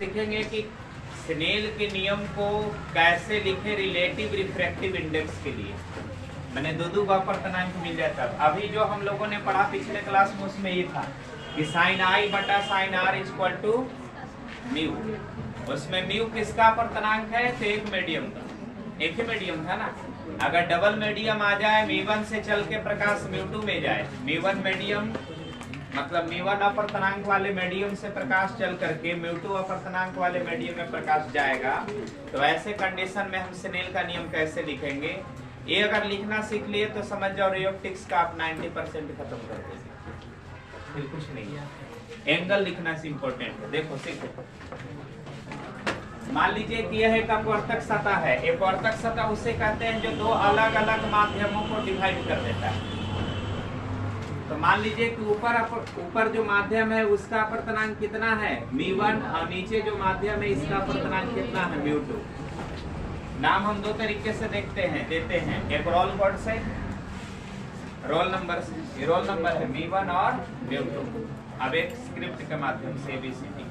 सीखेंगे कि स्नेल के नियम को कैसे लिखे रिलेटिव रिफ्रैक्टिव इंडेक्स के लिए। मैंने दो का अपर्तनांक मिल जाता। अभी जो हम लोगों ने पढ़ा पिछले क्लास में उसमें ये था कि साइन आई बटा sine r equal to mu. उसमें म्यू किसका अपर्तनांक है? तो एक मीडियम का, एक ही मीडियम था ना। अगर डबल मीडियम आ जाए, म्यू1 से चल के प्रकाश म्यू2 में जाए, म्यू1 मीडियम मतलब म्यू1 अपर्तनांक वाले मीडियम से प्रकाश चल करके म्यू2 अपर्तनांक वाले मीडियम में प्रकाश जाएगा, तो ऐसे कंडीशन में हम स्नेल का नियम कैसे लिखेंगे? ये अगर लिखना सीख लिए तो समझ जाओ रियोप्टिक्स का आप 90% खत्म कर देंगे। फिर कुछ नहीं है। एंगल लिखना से इम्पोर्टेंट है। देखो सीखो, मान लीजिए कि यह एक अपवर्तक सतह है। अपवर्तक सतह उसे कहते हैं जो दो अलग अलग माध्यमों को डिवाइड कर देता है। तो मान लीजिए कि ऊपर जो माध्यम है उसका अपर्तनांक कितना है? म्यू1, और नीचे जो माध्यम है इसका अपर्तनांक कितना है? म्यू2। नाम हम दो तरीके से देते हैं, एक रोल कोड से, रोल नंबर से। रोल नंबर है म्यू1 और म्यू2। अब एक स्क्रिप्ट के माध्यम से ABCD।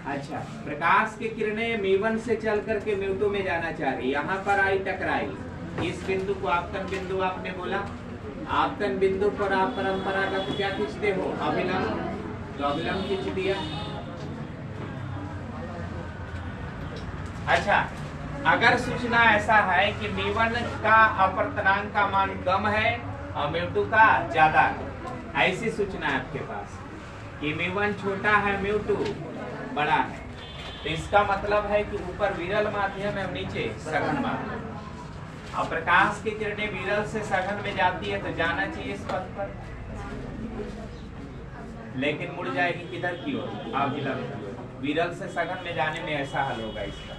अच्छा, प्रकाश की किरणें म्यू1 से चल करके म्यू2 में जाना चाह रही, यहाँ पर आई टकराई। इस बिंदु को आपतन बिंदु आपने बोला। आपतन बिंदु पर आप परंपरागत क्या खींचते हो? अभिलंब। तो अभिलंब खींच दिया। अच्छा, अगर सूचना ऐसा है कि म्यू1 का अपर्तनांक का मान कम है और म्यू2 का ज्यादा है, ऐसी सूचना है आपके पास कि म्यू1 छोटा है, म्यू2 बड़ा है, तो इसका मतलब है कि ऊपर विरल माध्यम है और नीचे सघन माध्यम। और प्रकाश की किरणें विरल से सघन में जाती है तो जाना चाहिए इस पथ पर, लेकिन मुड़ जाएगी किधर की ओर? अभिलंब की ओर। विरल से सघन में जाने में ऐसा हल होगा इसका।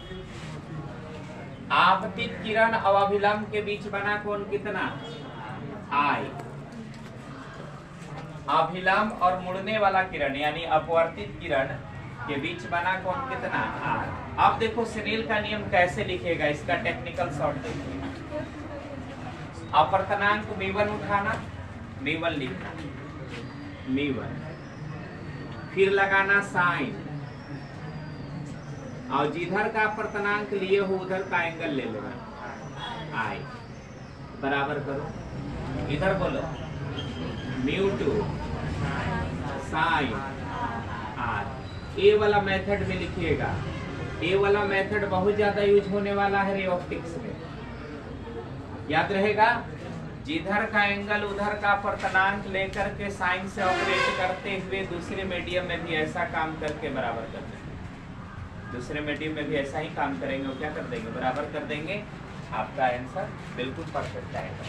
आपतित किरण और अभिलंब के बीच बना कोण कितना? I। अभिलंब और मुड़ने वाला किरण यानी अपवर्तित किरण के बीच बना कोण कितना? R। अब देखो स्नेल का नियम कैसे लिखेगा, इसका टेक्निकल शॉर्ट देखिए। अपर्तनांक म्यू1 उठाना, म्यू1 लिखना, म्यू1, फिर लगाना साइन, और जिधर का अपर्तनांक लिए हो उधर का एंगल ले लेना I। बराबर करो, इधर बोलो म्यू2 साइन R। ए वाला मेथड में लिखिएगा। ए वाला मेथड बहुत ज्यादा यूज होने वाला है रे ऑप्टिक्स में, याद रहेगा। जिधर का एंगल उधर का अपर्तनांक लेकर के साइन से ऑपरेट करते हुए दूसरे मीडियम में भी ऐसा काम करके बराबर कर देंगे। दूसरे मीडियम में भी ऐसा ही काम करेंगे, वो क्या कर देंगे? बराबर कर देंगे। आपका आंसर बिल्कुल परफेक्ट आएगा।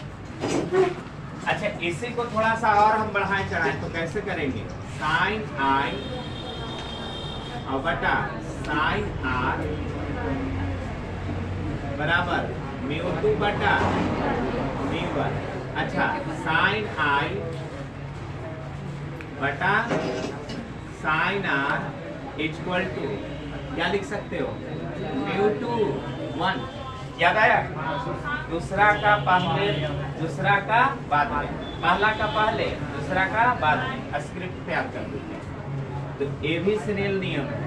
अच्छा, इसी को थोड़ा सा और हम बढ़ाएं चढ़ाएं तो कैसे करेंगे? साइन आई और बटा साइन आर बराबर म्यू2 बटा म्यू1। अच्छा, साइन आई बटा साइन आर इक्वल टू क्या लिख सकते हो? म्यू2 1। याद आया? दूसरा का पहले, दूसरा का बाद में, पहला का पहले, दूसरा का बाद में। स्क्रिप्ट तैयार कर दीजिए। तो ये भी स्नेल नियम है,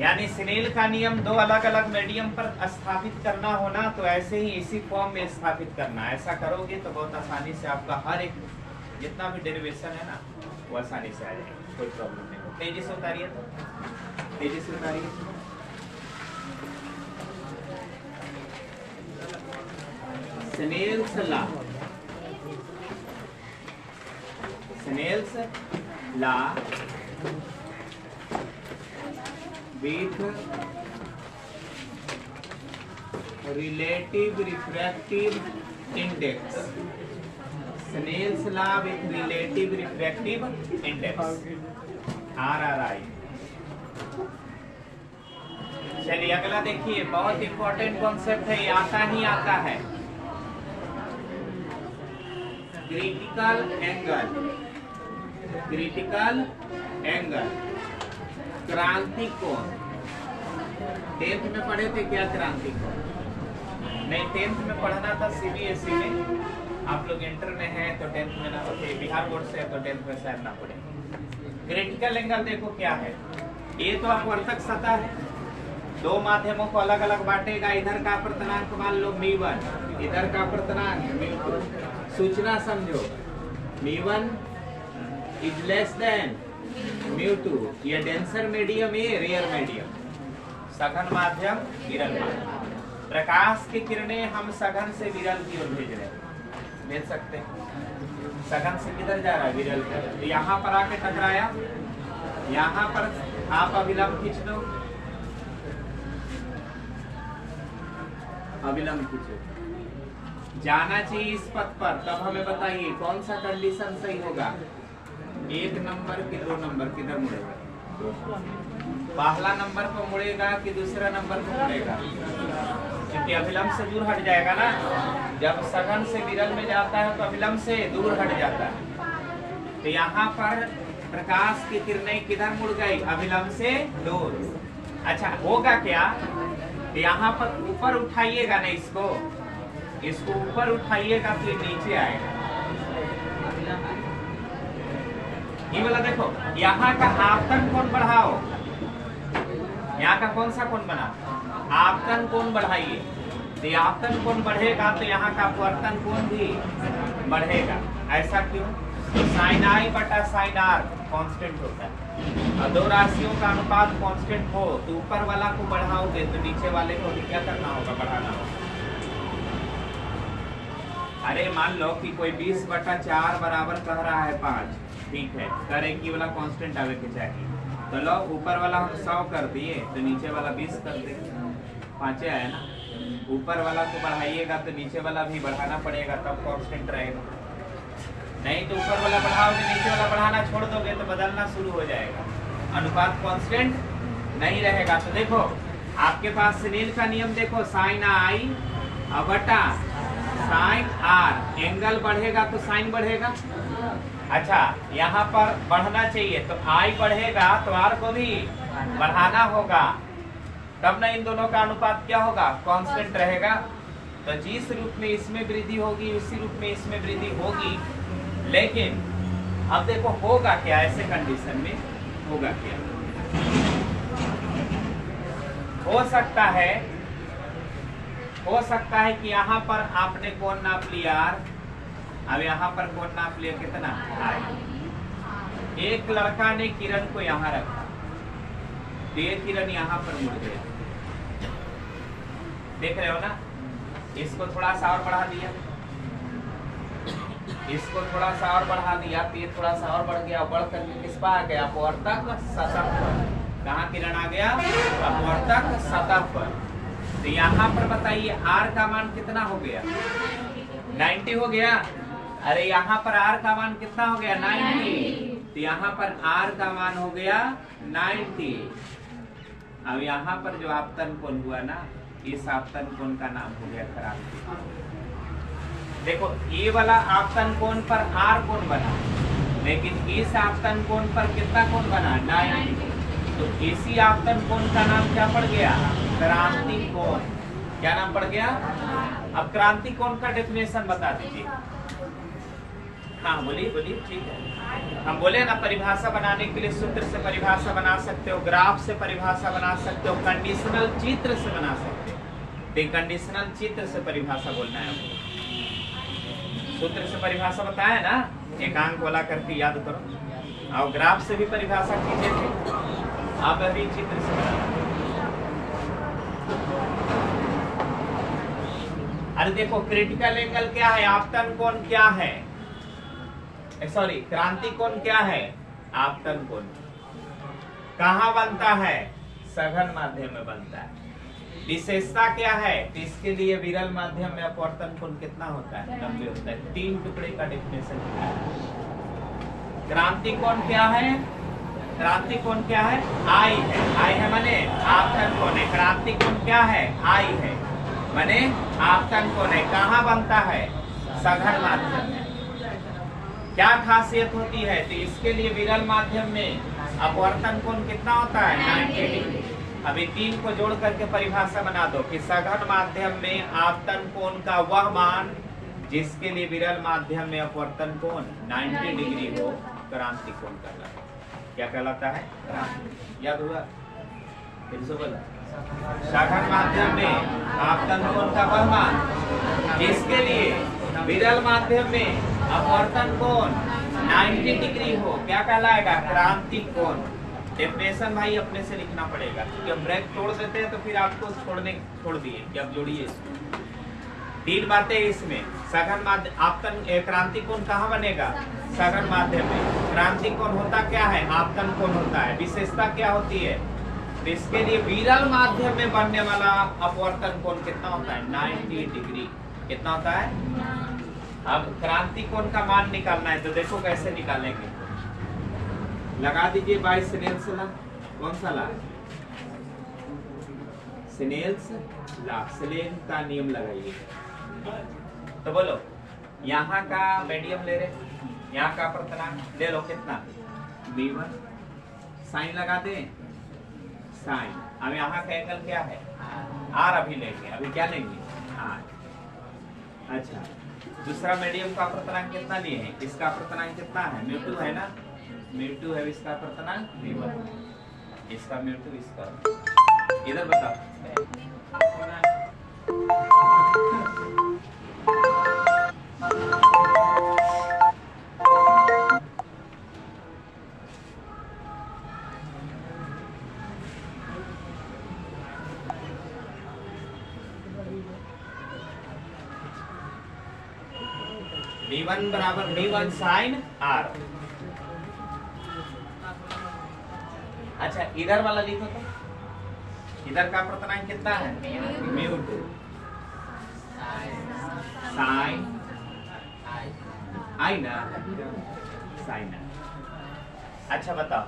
यानी स्नेल का नियम दो अलग अलग मीडियम पर स्थापित करना होना तो ऐसे ही इसी फॉर्म में स्थापित करना। ऐसा करोगे तो बहुत आसानी से आपका हर एक जितना भी डेरिवेशन है ना वो आसानी से आ जाएगा, कोई प्रॉब्लम नहीं हो। तेजी से उतारिए, तो तेजी से उतारिए। Snell's law, Snell's law with relative refractive index। Snell's law with relative refractive index, RRI। चलिए अगला देखिए, बहुत इंपॉर्टेंट कॉन्सेप्ट है, ये आता ही आता है। क्रिटिकल एंगल, क्रिटिकल एंगल, क्रांति कोण। 10th में पढ़े थे क्या क्रांति कोण? नहीं, 10th में पढ़ना था CBSE में। आप लोग इंटर में हैं तो 10th में ना होते, बिहार बोर्ड से है तो 10th में शायद ना पढ़े। क्रिटिकल एंगल देखो क्या है, ये तो अपवर्तक सतह है, दो माध्यमों को अलग अलग बांटेगा। इधर का अपर्तनांक मान लो m1, इधर का अपर्तनांक m2। सूचना समझो, m1 is less than m2। ये डेंसर मीडियम, ये रेयर मीडियम। सघन माध्यम, विरल माध्यम। प्रकाश की किरणें हम सघन से विरल की ओर भेज रहे हैं, भेज सकते हैं। सघन से किधर जा रहा है, विरल की। तो यहाँ पर आके टकराया, यहाँ पर आप अभिलंब खींच लो, अभिलंब खींचो, जाना चाहिए इस पथ पर। तब हमें बताइए कौन सा कंडीशन सही होगा, 1 नंबर कि 2 नंबर, किधर मुड़ेगा? पहला नंबर पर मुड़ेगा कि दूसरा नंबर पर मुड़ेगा? क्योंकि अभिलंब से दूर हट जाएगा ना। जब सघन से विरल में जाता है तो अभिलंब से दूर हट जाता है। तो यहाँ पर प्रकाश की किरणें किधर मुड़ गई, अभिलंब से दूर। अच्छा होगा क्या, यहाँ पर ऊपर उठाइएगा ना, इसको ऊपर उठाइएगा तो ये नीचे आएगा। ये वाला देखो, यहाँ का आपतन कोण बढ़ाओ, यहाँ का कौन सा कोण बना, आपतन कोण बढ़ाइए। तो आपतन कोण बढ़ेगा तो यहाँ का अपवर्तन कोण भी बढ़ेगा। ऐसा क्यों? तो साइन आई बटा साइन आर कांस्टेंट होता है, और दो राशियों का अनुपात कांस्टेंट हो तो ऊपर वाला को बढ़ाओगे तो नीचे वाले को क्या करना होगा, बढ़ाना होगा। अरे मान लो कि कोई 20/4 बराबर कह रहा है 5, ठीक है, करे कि वाला कांस्टेंट आवे के चाहिए। तो लो ऊपर वाला हम 100 कर दिए तो नीचे वाला 20 कर देंगे, 5 आया ना। ऊपर वाला को बढ़ाइएगा तो नीचे वाला भी बढ़ाना पड़ेगा, तब कांस्टेंट रहेगा। नहीं तो ऊपर वाला बढ़ाओगे, नीचे वाला बढ़ाना छोड़ दोगे तो बदलना शुरू हो जाएगा, अनुपात कांस्टेंट नहीं रहेगा। तो देखो आपके पास स्नेल का नियम देखो, साइन आई बटा साइन आर, एंगल बढ़ेगा तो साइन बढ़ेगा। अच्छा यहाँ पर बढ़ना चाहिए तो आई बढ़ेगा तो आर को भी बढ़ाना होगा, तब ना इन दोनों का अनुपात क्या होगा, कांस्टेंट रहेगा। तो जिस रूप में इसमें वृद्धि होगी उसी रूप में इसमें वृद्धि होगी। लेकिन अब देखो होगा क्या, ऐसे कंडीशन में होगा क्या, हो सकता है कि यहाँ पर आपने कोण नाप लिया आर, अब यहाँ पर कोण नाप लिया कितना, आई। एक लड़का ने किरण को यहाँ रखा, ये किरण यहाँ पर मुड़ गया, देख रहे हो ना। इसको थोड़ा सा और बढ़ा दिया, इसको थोड़ा सा और बढ़ा दिया, तो ये थोड़ा सा और बढ़ गया, बढ़ करके किस पर आ गया, अपवर्तक सतह पर। कहाँ किरण आ गया, अपवर्तक सतह पर। तो यहाँ पर बताइए आर का मान कितना हो गया, 90 हो गया। अरे यहाँ पर आर का मान कितना हो गया, 90। तो यहाँ पर आर का मान हो गया 90। अब यहाँ पर जो आपतन कोण हुआ ना, इस आपतन कोण का नाम हो गया क्रांति। देखो ये वाला आपतन कोण पर आर कोण बना, लेकिन इस आपतन कोण पर कितना कोण बना, 90। तो इसी आपतन कोण का नाम क्या पड़ गया, क्रांति कोण। क्या नाम पड़ गया? अब क्रांति कोण का डेफिनेशन बता दीजिए। हाँ बोलिए बोलिए, ठीक है। हम बोले ना परिभाषा बनाने के लिए सूत्र से परिभाषा बना सकते हो, ग्राफ से परिभाषा बना सकते हो, कंडीशनल चित्र से बना सकते हो। कंडीशनल चित्र से परिभाषा बोलना है आपको। सूत्र से परिभाषा बताया ना, एकांक वाला करके याद करो। और ग्राफ से भी परिभाषा कीजिए थे, आप अभी चित्र से बना। अरे देखो क्रिटिकल एंगल क्या है, आपतन कोण क्या है, सॉरी क्रांति कोण क्या है, आपतन कोण। कहाँ बनता है, सघन माध्यम में बनता है। विशेषता क्या है, इसके लिए विरल माध्यम में अपवर्तन कोण कितना होता है, 90 होता है। 3 टुकड़े का डेफिनेशन क्या है। क्रांति कोण क्या है, क्रांति कोण क्या है, आई है। आई है माने आपतन कोण है। क्रांति कोण क्या है, आई है माने आपतन कोण है। कहाँ बनता है, सघन माध्यम में। क्या खासियत होती है, तो इसके लिए विरल माध्यम में अपवर्तन कोण कितना होता है, 90 डिग्री। अभी 3 को जोड़ करके परिभाषा बना दो कि सघन माध्यम में आपतन कोण का वह मान जिसके लिए विरल माध्यम में अपवर्तन कोण 90 डिग्री हो, क्रांति कोण कहलाता है। क्या कहलाता है? याद हुआ? फिर से बोला। सघन माध्यम में आपतन कोण का वह मान जिसके लिए विरल माध्यम में अपवर्तन कोण 90 डिग्री हो, क्या कहलाएगा? क्रांतिक कोण। डेफिनेशन भाई अपने से लिखना पड़ेगा, क्योंकि हम ब्रेक तोड़ देते हैं तो फिर आपको छोड़ दिए कि अब जोड़िए। 3 बातें इसमें। सघन माध्यम आपतन क्रांतिक कोण कहाँ बनेगा? सघन माध्यम में। क्रांतिक कोण होता क्या है? आपतन कोण होता है। विशेषता क्या होती है? तो इसके लिए विरल माध्यम में बनने वाला अपवर्तन कोण कितना होता है? 90 डिग्री। कितना होता है? अब क्रांति कोण का मान निकालना है, तो देखो कैसे निकालेंगे। लगा दीजिए बाय स्नेल्स लॉ। कौन सा लॉ? स्नेल्स लॉ, स्नेल का नियम लगाइए। तो बोलो, यहाँ का मीडियम ले रहे, यहाँ का अपवर्तनांक ले लो कितना? v1। साइन लगा दें, साइन। अब यहाँ का एंगल क्या है? r अभी लेंगे। अभी क्या लेंगे? r। अच्छा, दूसरा मीडियम का अपवर्तनांक कितना लिए हैं? इसका अपवर्तनांक कितना है? μ2 है ना? μ2 है, इसका अपवर्तनांक v1, इसका μ2, इसका। इधर बताओ। v1 बराबर v1 sin r। अच्छा, इधर वाला लिखो तो। इधर का अपवर्तनांक कितना है? μ2 sin आई ना, sin। अच्छा बताओ,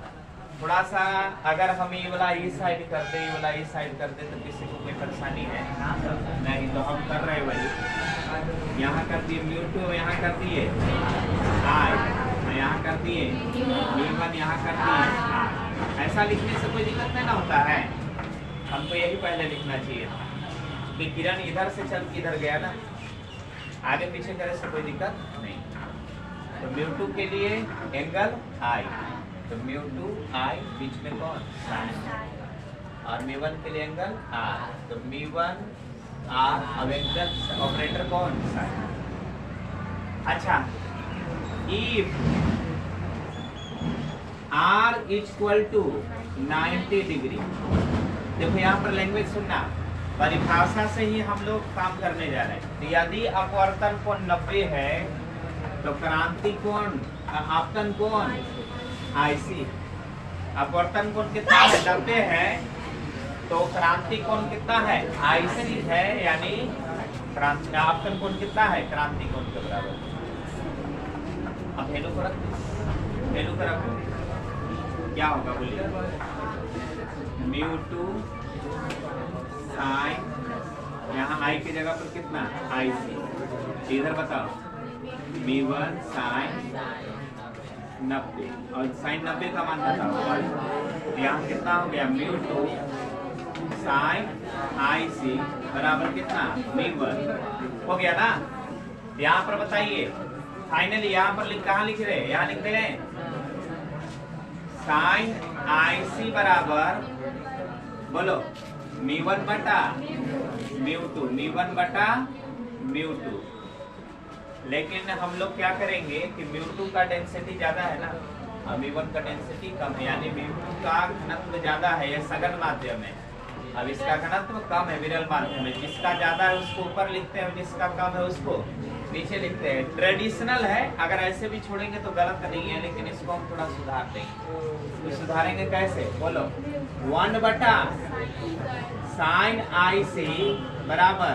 थोड़ा सा अगर हम ये वाला इस साइड करते, ये वाला इस साइड करते तो किसी को कोई परेशानी है? नहीं, तो हम कर रहे वही। यहाँ कर दिए μ2, यहाँ कर दिए i, यहाँ कर दिए v1, यहाँ कर दिए r। ऐसा लिखने से कोई दिक्कत नहीं ना होता है। हमको यही पहले लिखना चाहिए था कि किरण इधर से चल के इधर गया ना, आगे पीछे करे से कोई दिक्कत नहीं। तो μ2 के लिए एंगल I, तो μ2 I बीच में कौन? और μ1 के लिए एंगल R, तो μ1 R। अब एंगल ऑपरेटर कौन? अच्छा, if R equal to 90 degree, देखो यहाँ पर लैंग्वेज सुनना, परिभाषा से ही हम लोग काम करने जा रहे हैं। तो यदि अपवर्तन कोण 90 है तो क्रांति कोण, आपतन कोण IC। अपवर्तन कोण कितना है? 90 है, तो क्रांति कोण कितना है? IC है, यानी क्रांति आपतन कोण कितना है? क्रांति कोण के बराबर। अब हेलो को रख, हेलो को रखो, क्या होगा बोलिए? μ2 sin, यहाँ I की जगह पर कितना? IC। इधर बताओ, v1 sin 90, और sin 90 का मान बताओ। यहाँ कितना हो गया? μ2 sin IC बराबर कितना? v1 हो गया ना? यहाँ पर बताइए, फाइनली यहाँ पर कहाँ लिख रहे हैं? यहाँ लिख रहे हैं sin IC बराबर, बोलो, μ1 बटा μ2, μ1 बटा μ2। लेकिन हम लोग क्या करेंगे कि μ2 का डेंसिटी ज्यादा है ना, और μ1 का डेंसिटी कम है, यानी μ2 का घनत्व ज्यादा है। यह सघन माध्यम है। अब इसका घनत्व कम है विरल माध्यम में। जिसका ज्यादा है उसको ऊपर लिखते हैं, जिसका कम है उसको नीचे लिखते हैं। ट्रेडिशनल है, अगर ऐसे भी छोड़ेंगे तो गलत नहीं है, लेकिन इसको हम थोड़ा सुधार देंगे। तो सुधारेंगे कैसे? बोलो, 1 बटा sin IC बराबर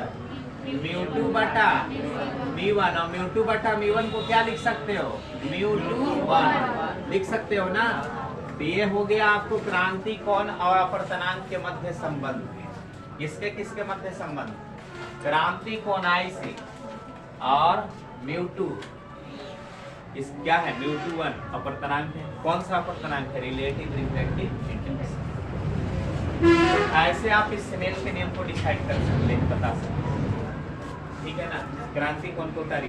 μ2 बटा μ1, और μ2 बटा μ1 को क्या लिख सकते हो? μ2 1 लिख सकते हो ना। तो ये हो गया आपको क्रांति कोण और अपवर्तनांक के मध्य संबंध। किसके किसके मध्य संबंध? क्रांति कोण IC और μ2, इस क्या है? μ2 1 अपवर्तनांक है। कौन सा अपवर्तनांक है? Relative refractive index. ऐसे आप इस स्नेल के नियम को डिसाइड कर सकते हैं, बता सकते हैं। ठीक है ना? क्रांति कोण को